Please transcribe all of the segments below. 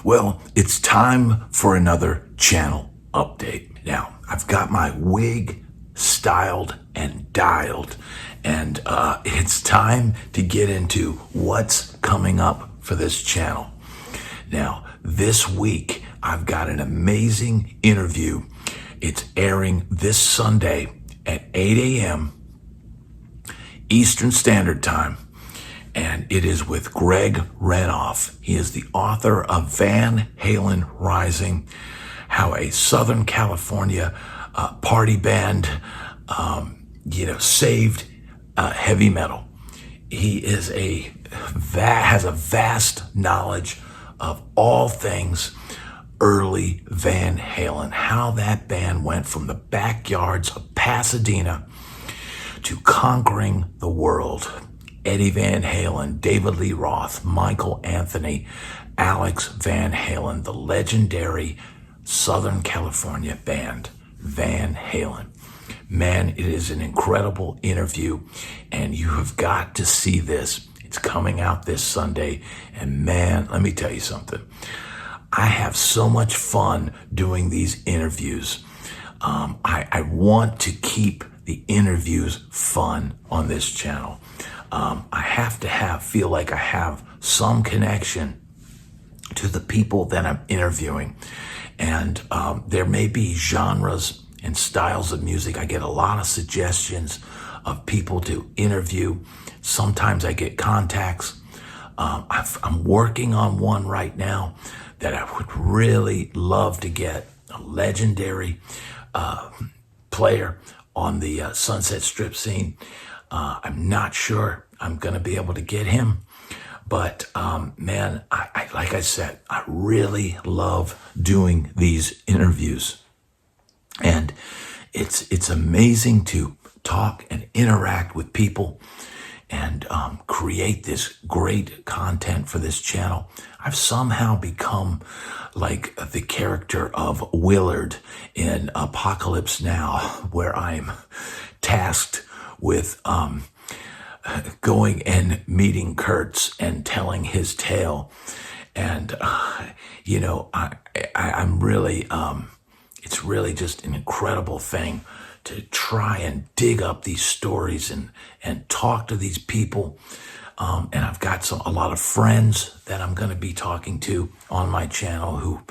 Well, it's time for another channel update. Now, I've got my wig styled and dialed, and it's time to get into what's coming up for this channel. Now, this week, I've got an amazing interview. It's airing this Sunday at 8 a.m. Eastern Standard Time. And it is with Greg Renoff. He is the author of Van Halen Rising, how a Southern California party band, saved heavy metal. He is has a vast knowledge of all things early Van Halen, how that band went from the backyards of Pasadena to conquering the world. Eddie Van Halen, David Lee Roth, Michael Anthony, Alex Van Halen, the legendary Southern California band, Van Halen. Man, it is an incredible interview, and you have got to see this. It's coming out this Sunday, and man, let me tell you something. I have so much fun doing these interviews. I want to keep the interviews fun on this channel. I have to feel like I have some connection to the people that I'm interviewing. And there may be genres and styles of music. I get a lot of suggestions of people to interview. Sometimes I get contacts. I'm working on one right now that I would really love to get a legendary player on the Sunset Strip scene. I'm not sure I'm going to be able to get him, but man, I like I said, I really love doing these interviews, and it's amazing to talk and interact with people and create this great content for this channel. I've somehow become like the character of Willard in Apocalypse Now, where I'm tasked with going and meeting Kurtz and telling his tale. And, I'm really, it's really just an incredible thing to try and dig up these stories and talk to these people. And I've got a lot of friends that I'm going to be talking to on my channel who,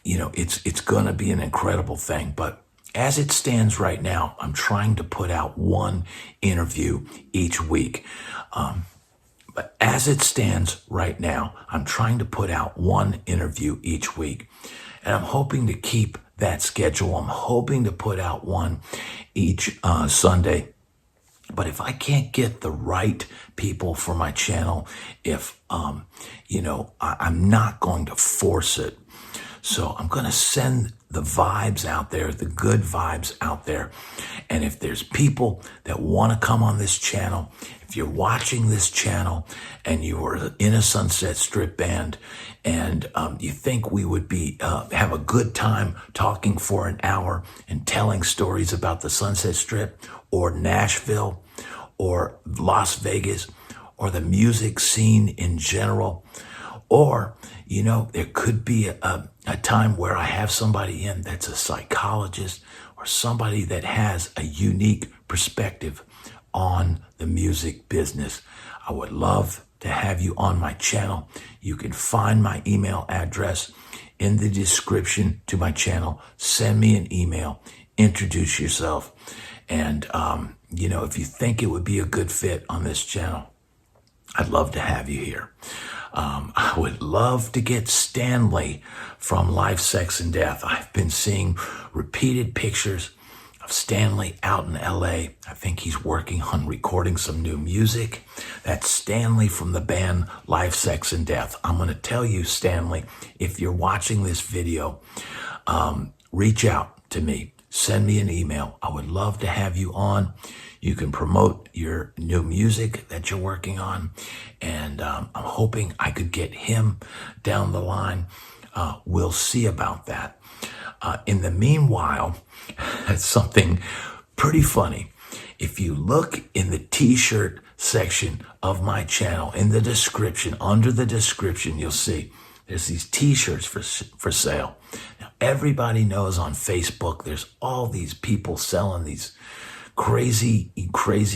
it's going to be an incredible thing. But as it stands right now, I'm trying to put out one interview each week. But as it stands right now, I'm trying to put out one interview each week. And I'm hoping to keep that schedule. I'm hoping to put out one each Sunday. But if I can't get the right people for my channel, I'm not going to force it. So I'm going to send the vibes out there, the good vibes out there. And if there's people that want to come on this channel, if you're watching this channel and you are in a Sunset Strip band and you think we would have a good time talking for an hour and telling stories about the Sunset Strip or Nashville or Las Vegas or the music scene in general, or, there could be a time where I have somebody in that's a psychologist or somebody that has a unique perspective on the music business. I would love to have you on my channel. You can find my email address in the description to my channel. Send me an email, introduce yourself. And, if you think it would be a good fit on this channel, I'd love to have you here. I would love to get Stanley from Life, Sex, and Death. I've been seeing repeated pictures Stanley out in LA. I think he's working on recording some new music. That's Stanley from the band Life, Sex, and Death. I'm going to tell you, Stanley, if you're watching this video, reach out to me. Send me an email. I would love to have you on. You can promote your new music that you're working on. And I'm hoping I could get him down the line. We'll see about that. In the meanwhile, that's something pretty funny. If you look in the t-shirt section of my channel, in the description, under the description, you'll see there's these t-shirts for sale. Now, everybody knows on Facebook, there's all these people selling these crazy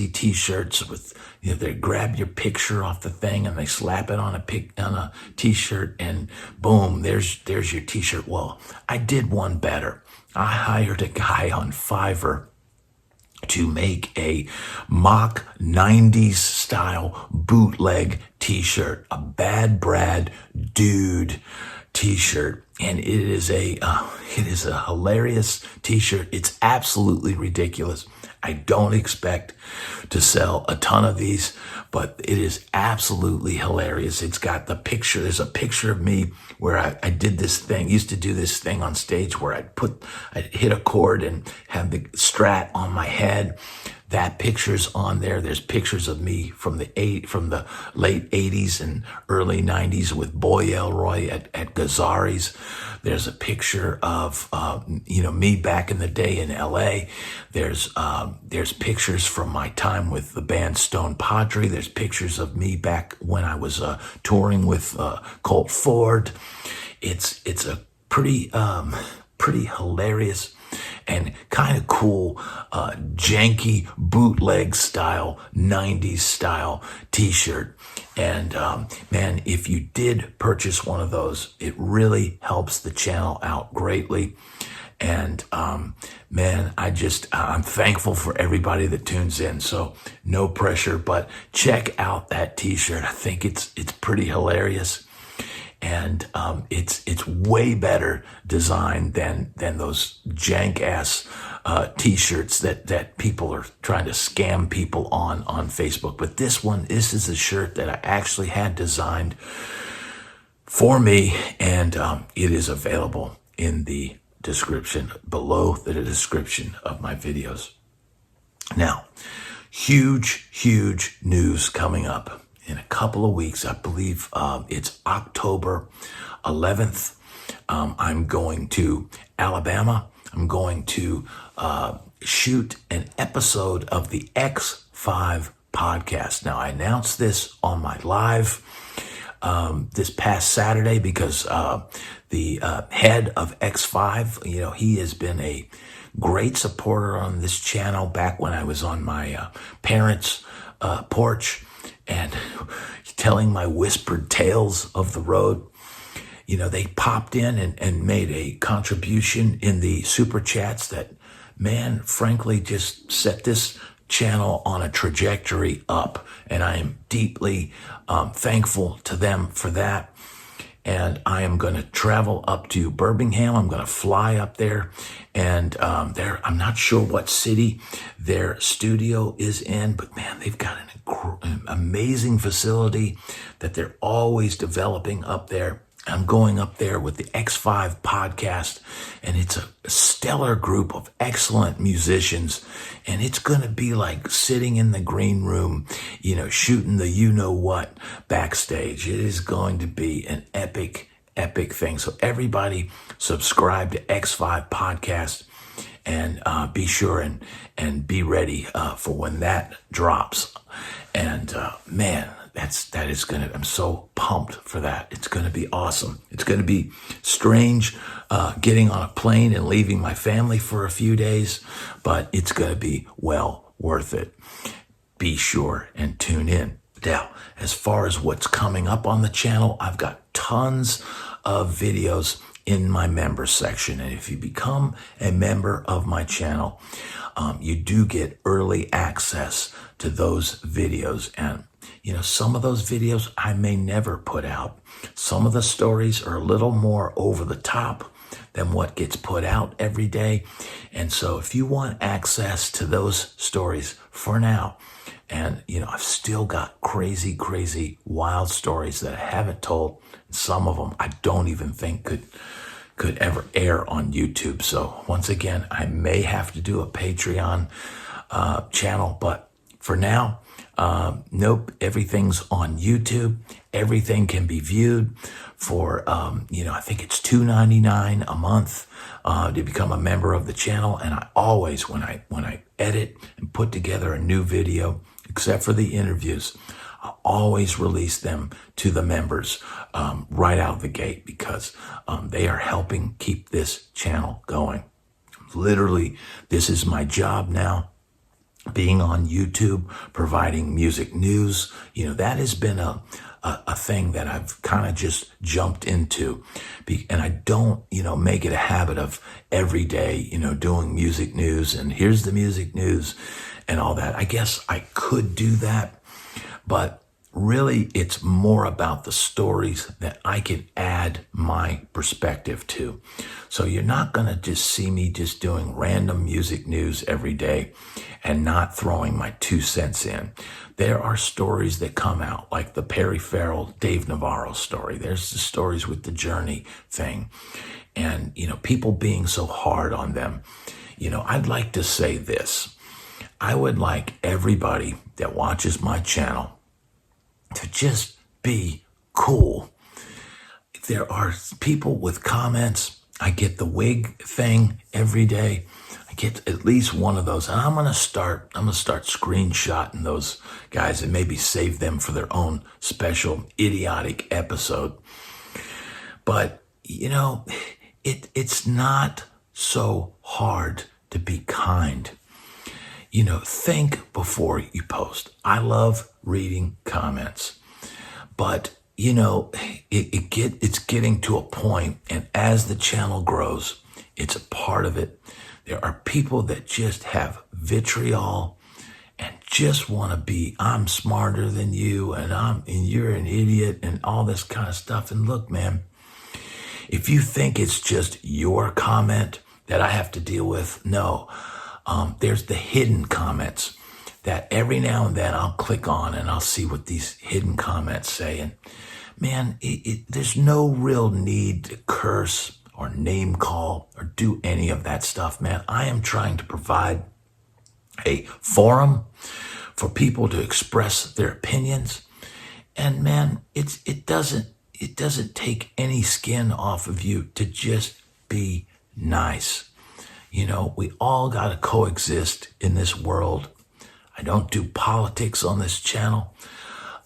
t-shirts with, they grab your picture off the thing and they slap it on a t-shirt, and boom, there's your t-shirt. Well, I did one better. I hired a guy on Fiverr to make a mock 90s style bootleg t-shirt, a Bad Brad Dude t-shirt. And it is a hilarious t-shirt. It's absolutely ridiculous. I don't expect to sell a ton of these, but it is absolutely hilarious. It's got the picture. There's a picture of me where I did this thing, used to do this thing on stage where I'd hit a chord and have the Strat on my head. That picture's on there. There's pictures of me from the late 80s and early 90s with Boy Elroy at Gazzari's. There's a picture of me back in the day in LA. There's pictures from my time with the band Stone Padre. There's pictures of me back when I was touring with Colt Ford. It's a pretty hilarious and kind of cool, janky bootleg style, 90s style t-shirt. And man, if you did purchase one of those, it really helps the channel out greatly. And man, I'm thankful for everybody that tunes in. So no pressure, but check out that t-shirt. I think it's pretty hilarious. And it's way better designed than those jank ass t-shirts that people are trying to scam people on Facebook. But this is a shirt that I actually had designed for me, and it is available in the description below the description of my videos. Now, huge news coming up. In a couple of weeks, I believe it's October 11th, I'm going to Alabama. I'm going to shoot an episode of the X5 podcast. Now, I announced this on my live this past Saturday because the head of X5, he has been a great supporter on this channel back when I was on my parents' porch and telling my whispered tales of the road. They popped in and made a contribution in the super chats that, man, frankly, just set this channel on a trajectory up. And I am deeply thankful to them for that. And I am going to travel up to Birmingham. I'm going to fly up there. And I'm not sure what city their studio is in, but man, they've got an amazing facility that they're always developing up there. I'm going up there with the X5 podcast, and it's a stellar group of excellent musicians, and it's going to be like sitting in the green room, shooting the you-know-what backstage. It is going to be an epic thing. So everybody subscribe to X5 podcast and be sure and be ready for when that drops. And man, I'm so pumped for that. It's going to be awesome. It's going to be strange getting on a plane and leaving my family for a few days, but it's going to be well worth it. Be sure and tune in. Now, as far as what's coming up on the channel, I've got tons of videos in my members section. And if you become a member of my channel, you do get early access to those videos. And some of those videos I may never put out. Some of the stories are a little more over the top. than what gets put out every day. And so if you want access to those stories for now, and I've still got crazy, wild stories that I haven't told. Some of them I don't even think could ever air on YouTube. So once again, I may have to do a Patreon channel, but for now, nope, everything's on YouTube. Everything can be viewed for, I think it's $2.99 a month to become a member of the channel. And I always, when I edit and put together a new video, except for the interviews, I always release them to the members right out of the gate, because they are helping keep this channel going. Literally, this is my job now. Being on YouTube, providing music news, that has been a thing that I've kind of just jumped into. And I don't, make it a habit of every day, doing music news and here's the music news and all that. I guess I could do that, but really it's more about the stories that I can add my perspective to. So you're not going to just see me just doing random music news every day and not throwing my 2 cents in. There are stories that come out, like the Perry Farrell, Dave Navarro story. There's the stories with the Journey thing. And, people being so hard on them. I'd like to say this. I would like everybody that watches my channel to just be cool. There are people with comments. I get the wig thing every day. I get at least one of those, and I'm gonna start screenshotting those guys and maybe save them for their own special idiotic episode. But it's not so hard to be kind. Think before you post. I love reading comments, but it's getting to a point, and as the channel grows, it's a part of it. There are people that just have vitriol and just want to be, I'm smarter than you, and you're an idiot, and all this kind of stuff. And look, man, if you think it's just your comment that I have to deal with, no. There's the hidden comments that every now and then I'll click on and I'll see what these hidden comments say. And man, there's no real need to curse or name call or do any of that stuff, man. I am trying to provide a forum for people to express their opinions. And man, it doesn't take any skin off of you to just be nice. We all got to coexist in this world. I don't do politics on this channel.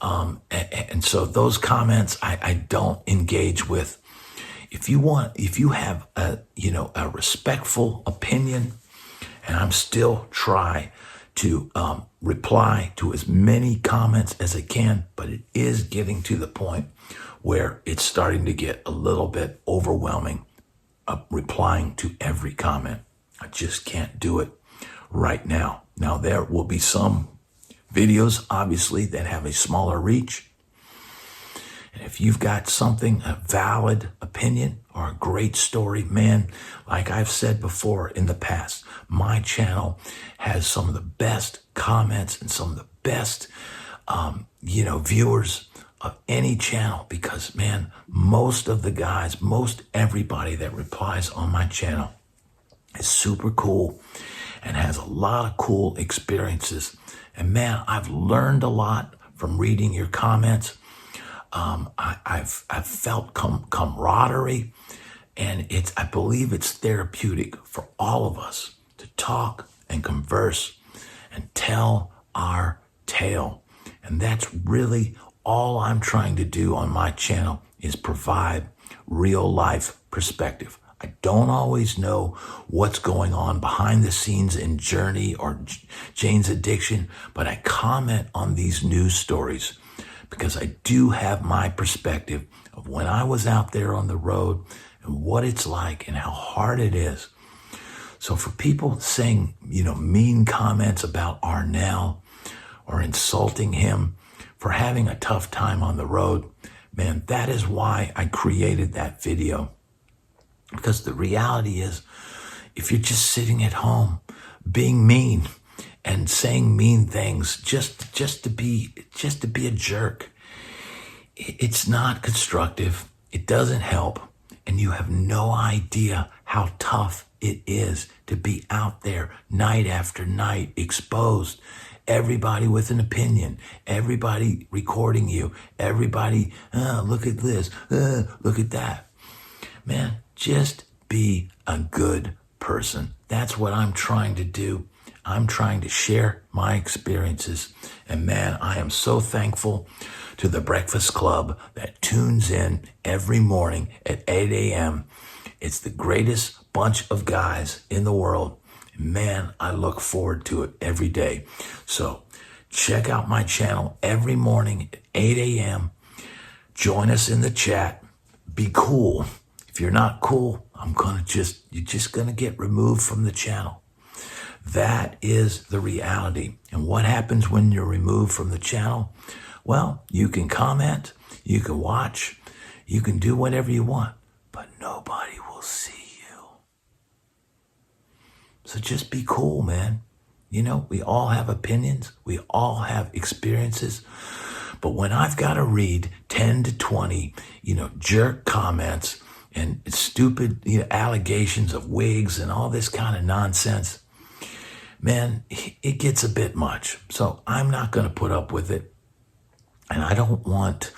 And so those comments I don't engage with. If you have a respectful opinion, and I'm still try to reply to as many comments as I can, but it is getting to the point where it's starting to get a little bit overwhelming, replying to every comment. I just can't do it right now. Now, there will be some videos, obviously, that have a smaller reach. And if you've got something, a valid opinion or a great story, man, like I've said before in the past, my channel has some of the best comments and some of the best, viewers of any channel, because, man, most everybody that replies on my channel is super cool and has a lot of cool experiences. And man, I've learned a lot from reading your comments. I've felt camaraderie, and I believe it's therapeutic for all of us to talk and converse and tell our tale. And that's really all I'm trying to do on my channel, is provide real life perspective. I don't always know what's going on behind the scenes in Journey or Jane's addiction, but I comment on these news stories because I do have my perspective of when I was out there on the road and what it's like and how hard it is. So for people saying, mean comments about Arnell or insulting him for having a tough time on the road, man, that is why I created that video. Because the reality is, if you're just sitting at home being mean and saying mean things just to be a jerk, it's not constructive. It doesn't help. And you have no idea how tough it is to be out there night after night, exposed. Everybody with an opinion, everybody recording you, everybody, look at this, look at that. Man, just be a good person. That's what I'm trying to do. I'm trying to share my experiences. And man, I am so thankful to the Breakfast Club that tunes in every morning at 8 a.m. It's the greatest bunch of guys in the world. Man, I look forward to it every day. So check out my channel every morning at 8 a.m. Join us in the chat. Be cool. If you're not cool, you're just gonna get removed from the channel. That is the reality. And what happens when you're removed from the channel? Well, you can comment, you can watch, you can do whatever you want, but nobody will see you. So just be cool, man. You know, we all have opinions, we all have experiences, but when I've got to read 10 to 20, jerk comments and stupid allegations of wigs and all this kind of nonsense, man, it gets a bit much. So I'm not going to put up with it. And I don't want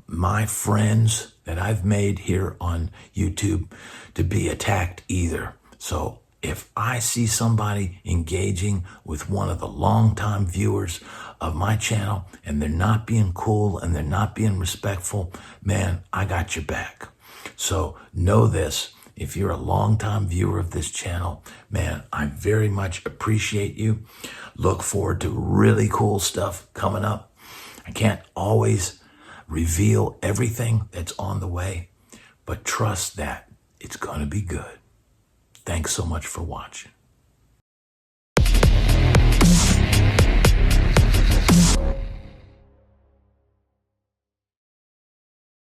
my friends that I've made here on YouTube to be attacked either. So if I see somebody engaging with one of the longtime viewers of my channel and they're not being cool and they're not being respectful, man, I got your back. So know this. If you're a longtime viewer of this channel, man, I very much appreciate you. Look forward to really cool stuff coming up. I can't always reveal everything that's on the way, but trust that it's going to be good. Thanks so much for watching.